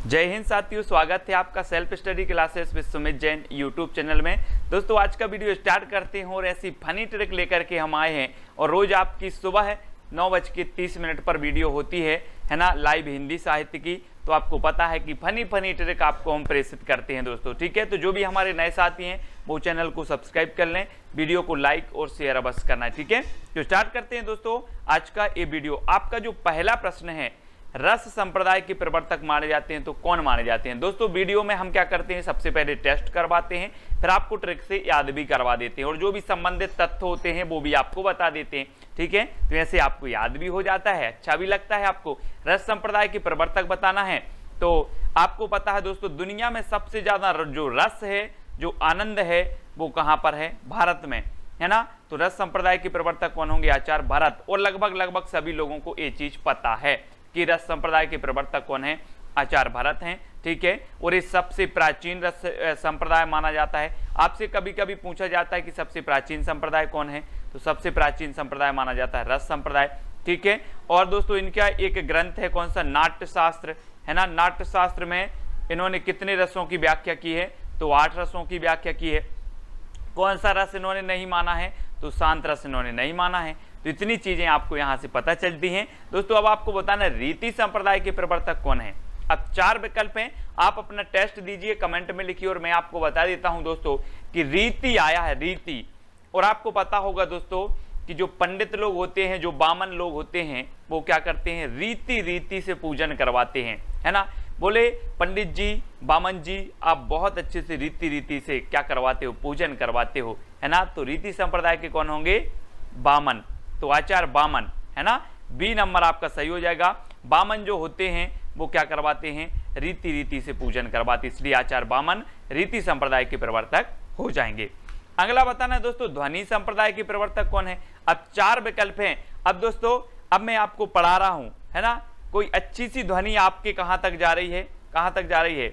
जय हिंद साथियों, स्वागत है आपका self study classes with Sumit Jain YouTube channel में। दोस्तों आज का वीडियो स्टार्ट करते हैं और ऐसी फनी ट्रिक लेकर के हम आए हैं और रोज आपकी सुबह 9:30 पर वीडियो होती है ना, लाइव हिंदी साहित्य की। तो आपको पता है कि फनी ट्रिक आपको हम प्रेषित करते हैं दोस्तों, ठीक है। तो जो भी हमारे नए साथी हैं वो चैनल को सब्सक्राइब कर लें, वीडियो को लाइक और शेयर अवश्य करना है, ठीक है। तो स्टार्ट करते हैं दोस्तों आज का ये वीडियो। आपका जो पहला प्रश्न है, रस संप्रदाय के प्रवर्तक माने जाते हैं तो कौन माने जाते हैं। दोस्तों वीडियो में हम क्या करते हैं, सबसे पहले टेस्ट करवाते हैं, फिर आपको ट्रिक से याद भी करवा देते हैं और जो भी संबंधित तथ्य होते हैं वो भी आपको बता देते हैं, ठीक है। तो ऐसे आपको याद भी हो जाता है, अच्छा भी लगता है आपको। रस संप्रदाय के प्रवर्तक बताना है तो आपको पता है दोस्तों, दुनिया में सबसे ज्यादा जो रस है, जो आनंद है, वो कहाँ पर है, भारत में, है ना। तो रस संप्रदाय के प्रवर्तक कौन होंगे, आचार्य भरत। और लगभग सभी लोगों को ये चीज पता है कि रस संप्रदाय के प्रवर्तक कौन है, आचार्य भरत हैं, ठीक है। और ये सबसे प्राचीन रस संप्रदाय माना जाता है। आपसे कभी कभी पूछा जाता है कि सबसे प्राचीन संप्रदाय कौन है, तो सबसे प्राचीन संप्रदाय माना जाता है रस संप्रदाय, ठीक है। और दोस्तों इनका एक ग्रंथ है, कौन सा, नाट्य शास्त्र, है ना। नाट्य शास्त्र में इन्होंने कितने रसों की व्याख्या की है, तो 8 रसों की व्याख्या की है। कौन सा रस इन्होंने नहीं माना है, तो शांत रस इन्होंने नहीं माना है। तो इतनी चीजें आपको यहां से पता चलती हैं दोस्तों। अब आपको बताना रीति संप्रदाय के प्रवर्तक कौन है। अब 4 विकल्प हैं, आप अपना टेस्ट दीजिए, कमेंट में लिखिए और मैं आपको बता देता हूं दोस्तों कि रीति आया है, रीति। और आपको पता होगा दोस्तों कि जो पंडित लोग होते हैं, जो बामन लोग होते हैं, वो क्या करते हैं, रीति से पूजन करवाते हैं, है ना। बोले पंडित जी, बामन जी, आप बहुत अच्छे से रीति से क्या करवाते हो, पूजन करवाते हो, है ना। तो रीति संप्रदाय के कौन होंगे, बामन। तो आचार्य बामन, है ना। बी नंबर आपका सही हो जाएगा। बामन जो होते हैं वो क्या करवाते हैं, रीति से पूजन करवाते, इसलिए आचार्य बामन रीति संप्रदाय के प्रवर्तक हो जाएंगे। अगला बताना है दोस्तों, ध्वनि संप्रदाय के प्रवर्तक कौन है। अब 4 विकल्प हैं। अब दोस्तों अब मैं आपको पढ़ा रहा हूं, है ना। कोई अच्छी सी ध्वनि आपके कहां तक जा रही है, कहां तक जा रही है,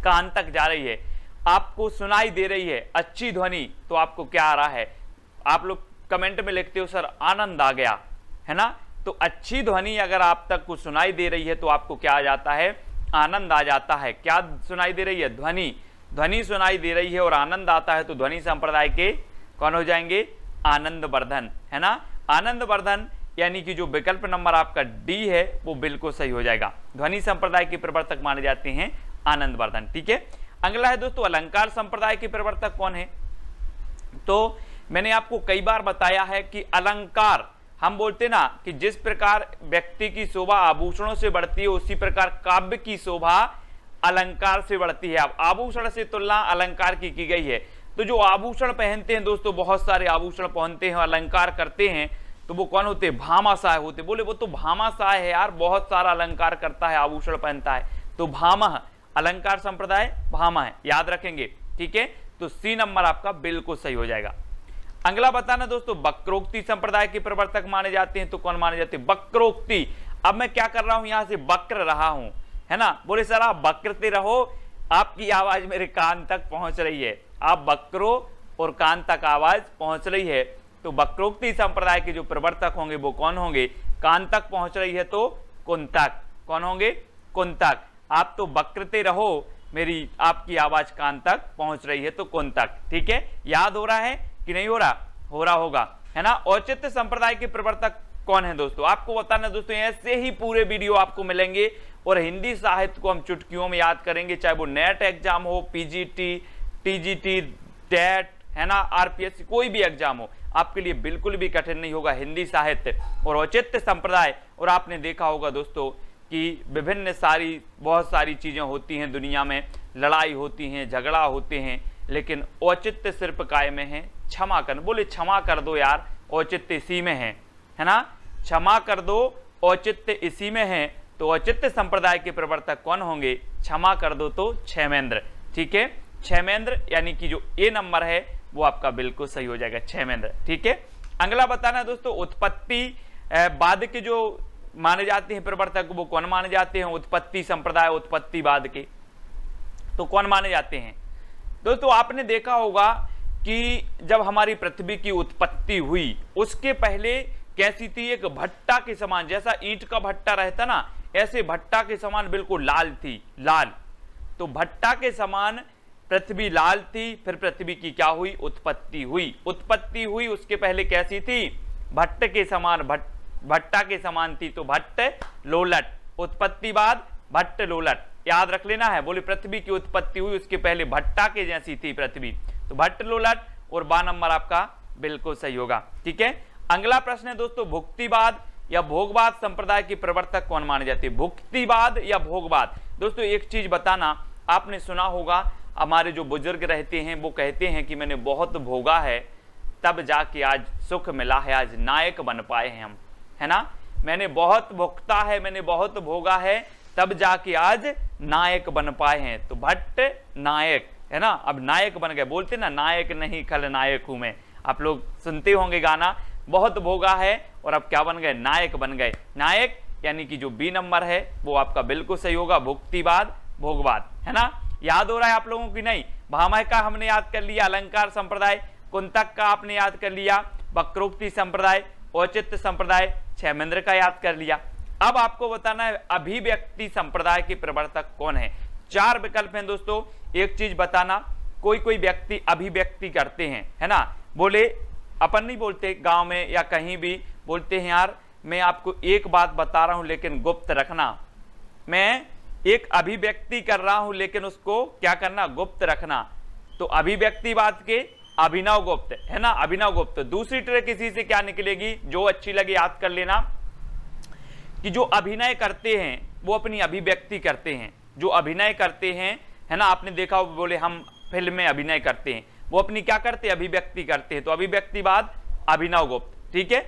कान तक जा रही है, आपको सुनाई दे रही है अच्छी ध्वनि, तो आपको क्या आ रहा है, आप लोग कमेंट में लिखते हो सर आनंद आ गया, है ना। तो अच्छी ध्वनि अगर आप तक को सुनाई दे रही है तो आपको क्या आ जाता है, आनंद आ जाता है। क्या सुनाई दे रही है, ध्वनि सुनाई दे रही है और आनंद आता है, तो ध्वनि संप्रदाय के कौन हो जाएंगे, आनंद वर्धन, है ना। आनंद वर्धन यानी कि जो विकल्प नंबर आपका डी है वो बिल्कुल सही हो जाएगा। ध्वनि संप्रदाय के प्रवर्तक माने जाते हैं आनंद वर्धन, ठीक है। अगला है दोस्तों, अलंकार संप्रदाय के प्रवर्तक कौन है। तो मैंने आपको कई बार बताया है कि अलंकार, हम बोलते ना कि जिस प्रकार व्यक्ति की शोभा आभूषणों से बढ़ती है, उसी प्रकार काव्य की शोभा अलंकार से बढ़ती है। अब आभूषण से तुलना अलंकार की गई है। तो जो आभूषण पहनते हैं दोस्तों, बहुत सारे आभूषण पहनते हैं, अलंकार करते हैं, तो वो कौन होते हैं, भामाशाह होते। बोले वो तो भामाशाह है यार, बहुत सारा अलंकार करता है, आभूषण पहनता है, तो भामह, अलंकार संप्रदाय भामा है, याद रखेंगे, ठीक है। तो सी नंबर आपका बिल्कुल सही हो जाएगा। अगला बताना दोस्तों, वक्रोक्ति संप्रदाय के प्रवर्तक माने जाते हैं तो कौन माने जाते हैं, वक्रोक्ति। अब मैं क्या कर रहा हूं, यहां से वक्र रहा हूं, है ना। बोले सर आप वक्रते रहो, आपकी आवाज मेरे कान तक पहुंच रही है, आप वक्रो और कान तक आवाज पहुंच रही है। तो वक्रोक्ति संप्रदाय के जो प्रवर्तक होंगे वो कौन होंगे, कान तक पहुंच रही है तो कुंतक, कौन होंगे, कुंतक। आप तो वक्रते रहो, मेरी आपकी आवाज कान तक पहुंच रही है तो कुंतक, ठीक है। याद हो रहा है कि नहीं हो रहा, हो रहा होगा, है ना। औचित्य संप्रदाय के प्रवर्तक कौन है दोस्तों, आपको बताना दोस्तों, ऐसे ही पूरे वीडियो आपको मिलेंगे और हिंदी साहित्य को हम चुटकियों में याद करेंगे, चाहे वो नेट एग्जाम हो, पीजीटी, टीजीटी, टेट, है ना, आरपीएससी, कोई भी एग्जाम हो, आपके लिए बिल्कुल भी कठिन नहीं होगा हिंदी साहित्य और औचित्य संप्रदाय। और आपने देखा होगा दोस्तों कि विभिन्न बहुत सारी चीजें होती हैं दुनिया में, लड़ाई होती हैं, झगड़ा होते हैं, लेकिन औचित्य सिर्फ काय में है, क्षमा कर। बोले क्षमा कर दो यार, औचित्य इसी में है ना, क्षमा कर दो, औचित्य इसी में है। तो औचित्य संप्रदाय के प्रवर्तक कौन होंगे, क्षमा कर दो तो क्षेमेंद्र, ठीक है। क्षेमेंद्र यानी कि जो ए नंबर है वो आपका बिल्कुल सही हो जाएगा, क्षेमेंद्र, ठीक है। अगला बताना दोस्तों, उत्पत्ति बाद के जो माने जाते हैं प्रवर्तक वो कौन माने जाते हैं, उत्पत्ति संप्रदाय, उत्पत्तिवाद के तो कौन माने जाते हैं दोस्तों। आपने देखा होगा कि जब हमारी पृथ्वी की उत्पत्ति हुई उसके पहले कैसी थी, एक भट्टा के समान, जैसा ईंट का भट्टा रहता ना, ऐसे भट्टा के समान बिल्कुल लाल थी, लाल। तो भट्टा के समान पृथ्वी लाल थी, फिर पृथ्वी की क्या हुई, उत्पत्ति हुई। उत्पत्ति हुई, उसके पहले कैसी थी, भट्ट के समान, भट्टा के समान थी, तो भट्ट लोलट। उत्पत्ति बाद भट्ट लोलट, याद रख लेना है। बोले पृथ्वी की उत्पत्ति हुई, उसके पहले भट्टा के जैसी थी पृथ्वी, तो भट्ट लोलट। और बा नंबर आपका बिल्कुल सही होगा। ठीक है, अगला प्रश्न है दोस्तों, भुक्तिवाद या भोगवाद संप्रदाय की प्रवर्तक कौन माने जाते हैं? भुक्तिवाद या भोगवाद? दोस्तों एक चीज बताना, आपने सुना होगा हमारे जो बुजुर्ग रहते हैं वो कहते हैं कि मैंने बहुत भोगा है तब जाके आज सुख मिला है, आज नायक बन पाए हैं हम, है ना। मैंने बहुत भुगता है, मैंने बहुत भोगा है तब जाके आज नायक बन पाए हैं। तो भट्ट नायक, है ना, अब नायक बन गए। बोलते ना, नायक नहीं खलनायक हूं मैं, आप लोग सुनते होंगे गाना। बहुत भोगा है और अब क्या बन गए, नायक बन गए। नायक यानी कि जो बी नंबर है वो आपका बिल्कुल सही होगा, भुक्तिवाद भोगवाद, है ना। याद हो रहा है आप लोगों की? नहीं, भामह का हमने याद कर लिया, अलंकार संप्रदाय, कुंतक का आपने याद कर लिया, वक्रोक्ति संप्रदाय, औचित्य संप्रदाय, क्षेमेंद्र का याद कर लिया। अब आपको बताना है अभिव्यक्ति संप्रदाय के प्रवर्तक कौन है। 4 विकल्प हैं दोस्तों। एक चीज बताना, कोई कोई व्यक्ति अभिव्यक्ति करते हैं, है ना। बोले अपन नहीं बोलते गांव में या कहीं भी, बोलते हैं यार मैं आपको एक बात बता रहा हूं लेकिन गुप्त रखना, मैं एक अभिव्यक्ति कर रहा हूं लेकिन उसको क्या करना, गुप्त रखना। तो अभिव्यक्तिवाद के अभिनव गुप्त, है ना, अभिनव गुप्त। दूसरी ट्रिक इसी से क्या निकलेगी, जो अच्छी लगे याद कर लेना, कि जो अभिनय करते हैं वो अपनी अभिव्यक्ति करते हैं। जो अभिनय करते हैं, है ना, आपने देखा हो, बोले हम फिल्म में अभिनय करते हैं, वो अपनी क्या करते हैं, अभिव्यक्ति करते हैं। तो अभिव्यक्तिवाद अभिनव गुप्त। ठीक है,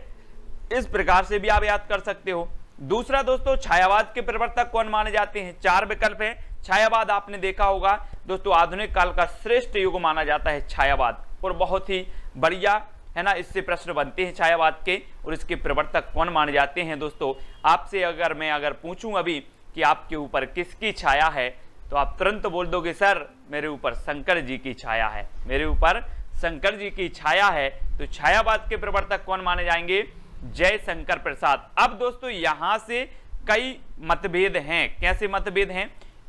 इस प्रकार से भी आप याद कर सकते हो। दूसरा दोस्तों, छायावाद के प्रवर्तक कौन माने जाते हैं? 4 विकल्प है। छायावाद आपने देखा होगा दोस्तों, आधुनिक काल का श्रेष्ठ युग माना जाता है छायावाद, और बहुत ही बढ़िया, है ना, इससे प्रश्न बनते हैं छायावाद के, और इसके प्रवर्तक कौन माने जाते हैं। दोस्तों आपसे अगर पूछूं अभी कि आपके ऊपर किसकी छाया है, तो आप तुरंत बोल दोगे सर मेरे ऊपर शंकर जी की छाया है, मेरे ऊपर शंकर जी की छाया है। तो छायावाद के प्रवर्तक कौन माने जाएंगे? जयशंकर प्रसाद। अब दोस्तों यहां से कई मतभेद हैं। कैसे मतभेद हैं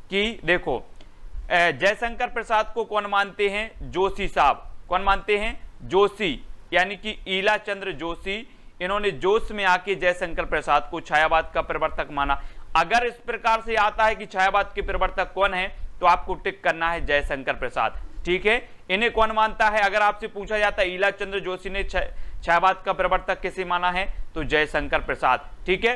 कि देखो, जयशंकर प्रसाद को कौन मानते हैं? जोशी साहब। कौन मानते हैं? जोशी, यानी कि ईला चंद्र जोशी। इन्होंने जोश में आके जयशंकर प्रसाद को छायावाद का प्रवर्तक माना। अगर इस प्रकार से आता है कि छायावाद के प्रवर्तक कौन है, तो आपको टिक करना है जयशंकर प्रसाद। ठीक है, इन्हें कौन मानता है? अगर आपसे पूछा जाता है ईला चंद्र जोशी ने छायावाद का प्रवर्तक किसे माना है, तो जयशंकर प्रसाद। ठीक है,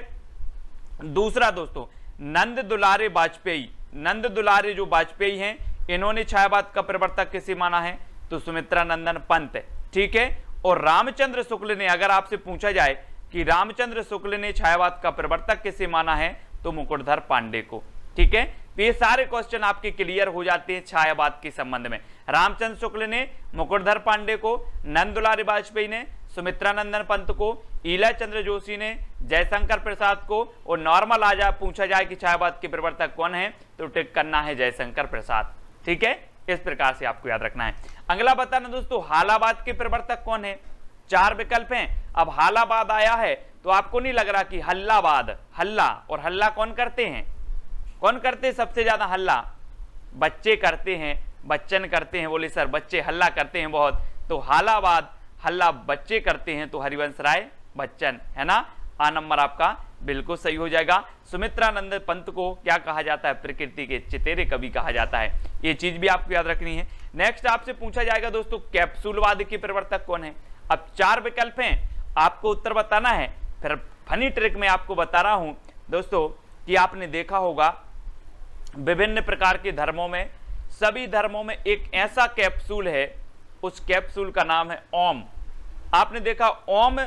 दूसरा दोस्तों, नंद दुलारे वाजपेयी। नंद दुलारे जो वाजपेयी हैं, इन्होंने छायावाद का प्रवर्तक किसे माना है, तो सुमित्रा नंदन पंत। ठीक है, और रामचंद्र शुक्ल ने, अगर आपसे पूछा जाए कि रामचंद्र शुक्ल ने छायावाद का प्रवर्तक किसे माना है, तो मुकुटधर पांडे को। ठीक है, तो ये सारे क्वेश्चन आपके क्लियर हो जाते हैं छायावाद के संबंध में। रामचंद्र शुक्ल ने मुकुटधर पांडे को, नंद दुलारे वाजपेयी ने सुमित्रा नंदन पंत को, ईला चंद्र जोशी ने जयशंकर प्रसाद को, और नॉर्मल आ जाए पूछा जाए कि छायावाद के प्रवर्तक कौन है, तो टिक करना है जयशंकर प्रसाद। ठीक है, इस प्रकार से आपको याद रखना है। अगला बताना दोस्तों, हालावाद के प्रवर्तक कौन है? 4 विकल्प हैं। अब हालावाद आया है तो आपको नहीं लग रहा कि हल्लावाद, हल्ला, और हल्ला कौन करते हैं? कौन करते हैं सबसे ज्यादा हल्ला? बच्चे करते हैं, बच्चन करते हैं। बोले सर बच्चे हल्ला करते हैं बहुत, तो हालावाद, हल्ला बच्चे करते हैं, तो हरिवंश राय बच्चन, है ना। आ नंबर आपका बिल्कुल सही हो जाएगा। सुमित्रा नंदन पंत को क्या कहा जाता है? प्रकृति के चितेरे कवि कहा जाता है। ये चीज भी आपको याद रखनी है। नेक्स्ट आपसे पूछा जाएगा दोस्तों, कैप्सूलवाद के प्रवर्तक कौन है? अब 4 विकल्प हैं, आपको उत्तर बताना है। फिर फनी ट्रिक में आपको बता रहा हूं दोस्तों कि आपने देखा होगा विभिन्न प्रकार के धर्मों में, सभी धर्मों में एक ऐसा कैप्सूल है, उस कैप्सूल का नाम है ओम। आपने देखा ओम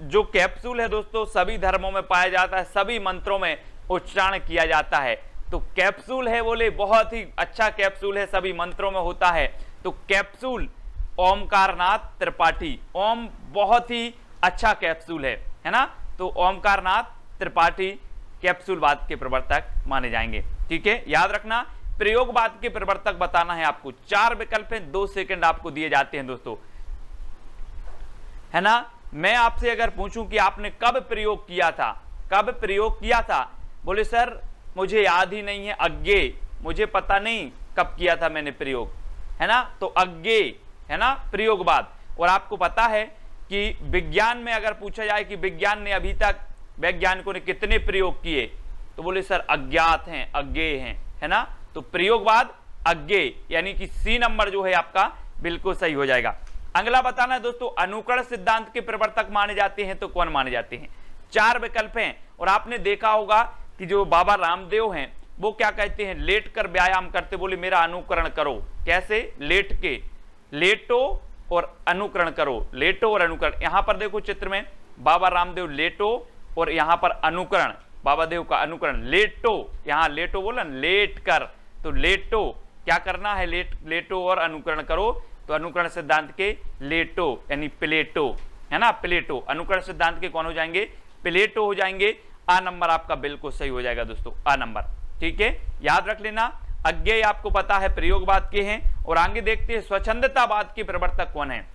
जो कैप्सूल है दोस्तों सभी धर्मों में पाया जाता है, सभी मंत्रों में उच्चारण किया जाता है। तो कैप्सूल है, बोले बहुत ही अच्छा कैप्सूल है, सभी मंत्रों में होता है। तो कैप्सूल ओमकारनाथ त्रिपाठी, ओम बहुत ही अच्छा कैप्सूल है ना। तो ओमकारनाथ त्रिपाठी कैप्सूलवाद के प्रवर्तक माने जाएंगे। ठीक है, याद रखना। प्रयोगवाद के प्रवर्तक बताना है आपको। 4 विकल्प हैं, 2 सेकंड आपको दिए जाते हैं दोस्तों, है ना। मैं आपसे अगर पूछूं कि आपने कब प्रयोग किया था, कब प्रयोग किया था, बोले सर मुझे याद ही नहीं है, अज्ञेय, मुझे पता नहीं कब किया था मैंने प्रयोग, है ना, तो अज्ञेय, है ना, प्रयोगवाद। और आपको पता है कि विज्ञान में अगर पूछा जाए कि विज्ञान ने अभी तक वैज्ञानिकों ने कितने प्रयोग किए, तो बोले सर अज्ञात हैं, अज्ञेय हैं, है ना, तो प्रयोगवाद अज्ञेय, यानी कि सी नंबर जो है आपका बिल्कुल सही हो जाएगा। अगला बताना है दोस्तों, अनुकरण सिद्धांत के प्रवर्तक माने जाते हैं तो कौन माने जाते हैं? 4 विकल्प हैं। और आपने देखा होगा कि जो बाबा रामदेव हैं वो क्या कहते हैं, लेट कर व्यायाम करते, बोले मेरा अनुकरण करो। कैसे? लेट के, लेटो और अनुकरण करो, लेटो और अनुकरण। यहां पर देखो चित्र में बाबा रामदेव लेटो और यहां पर अनुकरण, बाबा देव का अनुकरण, लेटो, यहां लेटो बोला, लेट कर, तो लेटो क्या करना है, लेटो और अनुकरण करो, तो अनुकरण सिद्धांत के लेटो यानी प्लेटो, है ना, प्लेटो। अनुकरण सिद्धांत के कौन हो जाएंगे? प्लेटो हो जाएंगे। आ नंबर आपका बिल्कुल सही हो जाएगा दोस्तों, आ नंबर, ठीक है, याद रख लेना। अज्ञेय आपको पता है प्रयोगवाद के हैं। और आगे देखते हैं स्वच्छंदतावाद के प्रवर्तक कौन है।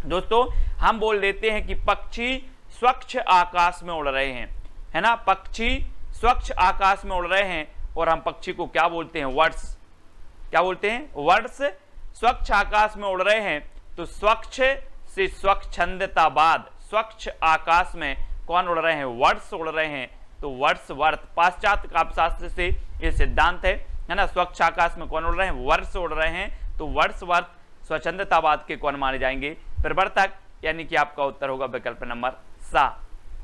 दोस्तों हम बोल देते हैं कि पक्षी स्वच्छ आकाश में उड़ रहे हैं, है ना, पक्षी स्वच्छ आकाश में उड़ रहे हैं। और हम पक्षी को क्या बोलते हैं? वर्ड्स, क्या बोलते हैं? वर्ड्स। स्वच्छ आकाश में उड़ रहे हैं तो स्वच्छ से स्वच्छंदतावाद, स्वच्छ आकाश में कौन उड़ रहे हैं? वर्ड्स उड़ रहे हैं, तो वर्ड्सवर्थ, पाश्चात्य काव्यशास्त्र से ये सिद्धांत है ना, स्वच्छ आकाश में कौन उड़ रहे हैं? वर्ड्स उड़ रहे हैं, तो वर्ड्सवर्थ स्वच्छंदतावाद के कौन माने जाएंगे? प्रवर्तक, यानी कि आपका उत्तर होगा विकल्प नंबर सा।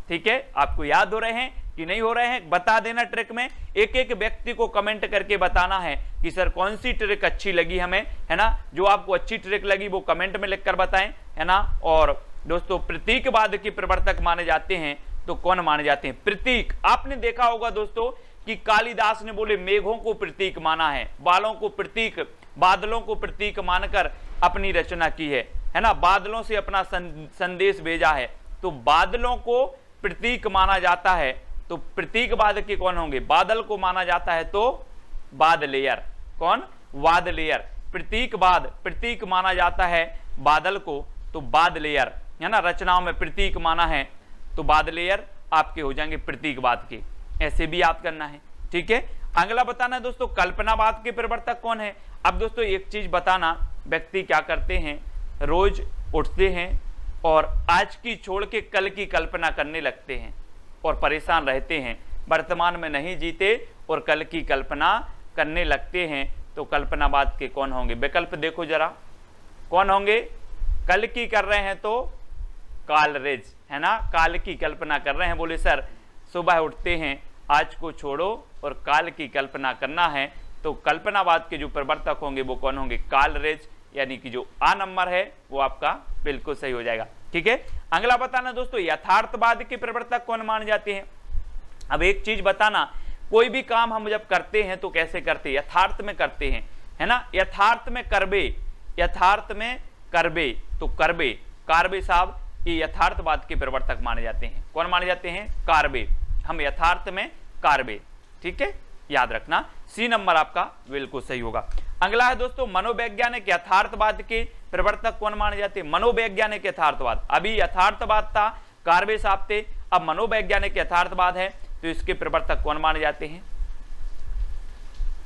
ठीक है, आपको याद हो रहे हैं कि नहीं हो रहे हैं? बता देना ट्रिक में, एक एक व्यक्ति को कमेंट करके बताना है कि सर कौन सी ट्रिक अच्छी लगी हमें, है ना, जो आपको अच्छी ट्रिक लगी वो कमेंट में लिखकर बताएं, है ना। और दोस्तों प्रतीकवाद के प्रवर्तक माने जाते हैं तो कौन माने जाते हैं? प्रतीक। आपने देखा होगा दोस्तों कि कालिदास ने बोले मेघों को प्रतीक माना है, बालों को प्रतीक, बादलों को प्रतीक मानकर अपनी रचना की है ना, बादलों से अपना संदेश भेजा है, तो बादलों को प्रतीक माना जाता है, तो प्रतीकवाद के कौन होंगे? बादल को माना जाता है तो बादलेयर, कौन? बादलेयर। प्रतीकवाद, प्रतीक माना जाता है बादल को तो बादलेयर, है ना, रचनाओं में प्रतीक माना है तो बादलेयर आपके हो जाएंगे प्रतीकवाद के, ऐसे भी याद करना है। ठीक है, अगला बताना है दोस्तों कल्पनावाद के प्रवर्तक कौन है। अब दोस्तों एक चीज बताना, व्यक्ति क्या करते हैं, रोज उठते हैं और आज की छोड़ के कल की कल्पना करने लगते हैं और परेशान रहते हैं, वर्तमान में नहीं जीते और कल की कल्पना करने लगते हैं, तो कल्पनावाद के कौन होंगे? विकल्प देखो जरा, कौन होंगे? कल की कर रहे हैं तो कालरेज, है ना, काल की कल्पना कर रहे हैं, बोले सर सुबह उठते हैं, आज को छोड़ो और काल की कल्पना करना है, तो कल्पनावाद के जो प्रवर्तक होंगे वो कौन होंगे? कालरेज, यानी कि जो आ नंबर है वो आपका बिल्कुल सही हो जाएगा। ठीक है, अगला बताना दोस्तों यथार्थवाद के प्रवर्तक कौन माने जाते हैं। अब एक चीज बताना, कोई भी काम हम जब करते हैं तो कैसे करते हैं? यथार्थ में करते हैं, है ना, यथार्थ में करबे, यथार्थ में करबे, तो करबे, कारबे साहब ये यथार्थवाद के प्रवर्तक माने जाते हैं। कौन माने जाते हैं? कारबे, हम यथार्थ में कारबे। ठीक है, याद रखना, सी नंबर आपका बिल्कुल सही होगा। अगला है दोस्तों मनोवैज्ञानिक यथार्थवाद के प्रवर्तक कौन माने जाते हैं? मनोवैज्ञानिक यथार्थवाद, अभी यथार्थवाद था, कारबे साहब थे, अब मनोवैज्ञानिक यथार्थवाद है, तो इसके प्रवर्तक कौन माने जाते हैं?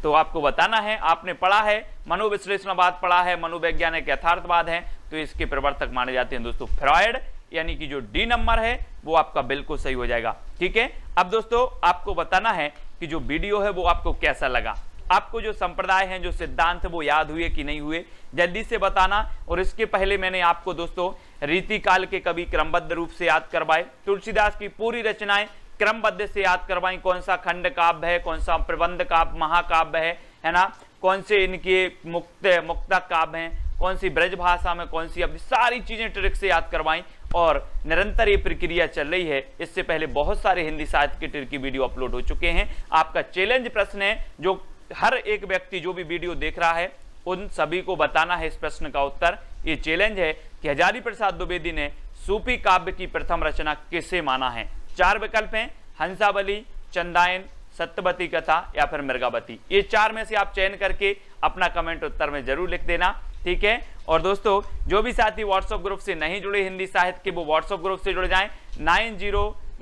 तो आपको बताना है, आपने पढ़ा है मनोविश्लेषणवाद पढ़ा है, मनोवैज्ञानिक यथार्थवाद है, तो इसके प्रवर्तक माने जाते हैं दोस्तों फ्रॉयड, यानी कि जो डी नंबर है वो आपका बिल्कुल सही हो जाएगा। ठीक है, अब दोस्तों आपको बताना है कि जो वीडियो है वो आपको कैसा लगा, आपको जो संप्रदाय हैं, जो सिद्धांत वो याद हुए कि नहीं हुए, जल्दी से बताना। और इसके पहले मैंने आपको दोस्तों रीतिकाल के कवि क्रमबद्ध रूप से याद करवाए, तुलसीदास की पूरी रचनाएं क्रमबद्ध से याद करवाई, कौन सा खंड काव्य है, कौन सा प्रबंध काव्य महाकाव्य है ना, कौन से इनके मुक्तक काव्य हैं, कौन सी ब्रज भाषा में, कौन सी, अपनी सारी चीजें ट्रिक से याद करवाई और निरंतर ये प्रक्रिया चल रही है। इससे पहले बहुत सारे हिंदी साहित्य के ट्रिक की वीडियो अपलोड हो चुके हैं। आपका चैलेंज प्रश्न है, जो हर एक व्यक्ति जो भी वीडियो देख रहा है उन सभी को बताना है इस प्रश्न का उत्तर। ये चैलेंज है कि हजारी प्रसाद द्विवेदी ने सूफी काव्य की प्रथम रचना किसे माना है? 4 विकल्प हैं, हंसावली, चंदायन, सत्यवती कथा या फिर मृगावती। ये 4 में से आप चयन करके अपना कमेंट उत्तर में जरूर लिख देना। ठीक है, और दोस्तों जो भी साथी व्हाट्सएप ग्रुप से नहीं जुड़े हिंदी साहित्य के, वो व्हाट्सएप ग्रुप से जुड़ जाएं,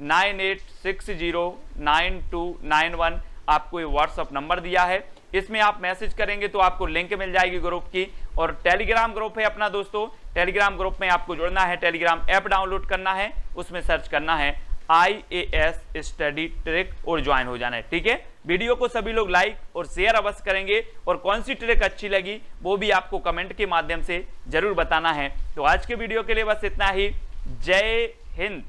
98609291 आपको ये व्हाट्सअप नंबर दिया है। इसमें आप मैसेज करेंगे तो आपको लिंक मिल जाएगी ग्रुप की। और टेलीग्राम ग्रुप है अपना दोस्तों, टेलीग्राम ग्रुप में आपको जुड़ना है, टेलीग्राम ऐप डाउनलोड करना है, उसमें सर्च करना है IAS स्टडी ट्रिक और ज्वाइन हो जाना है। ठीक है, वीडियो को सभी लोग लाइक और शेयर अवश्य करेंगे और कौन सी ट्रिक अच्छी लगी वो भी आपको कमेंट के माध्यम से जरूर बताना है। तो आज के वीडियो के लिए बस इतना ही। जय हिंद।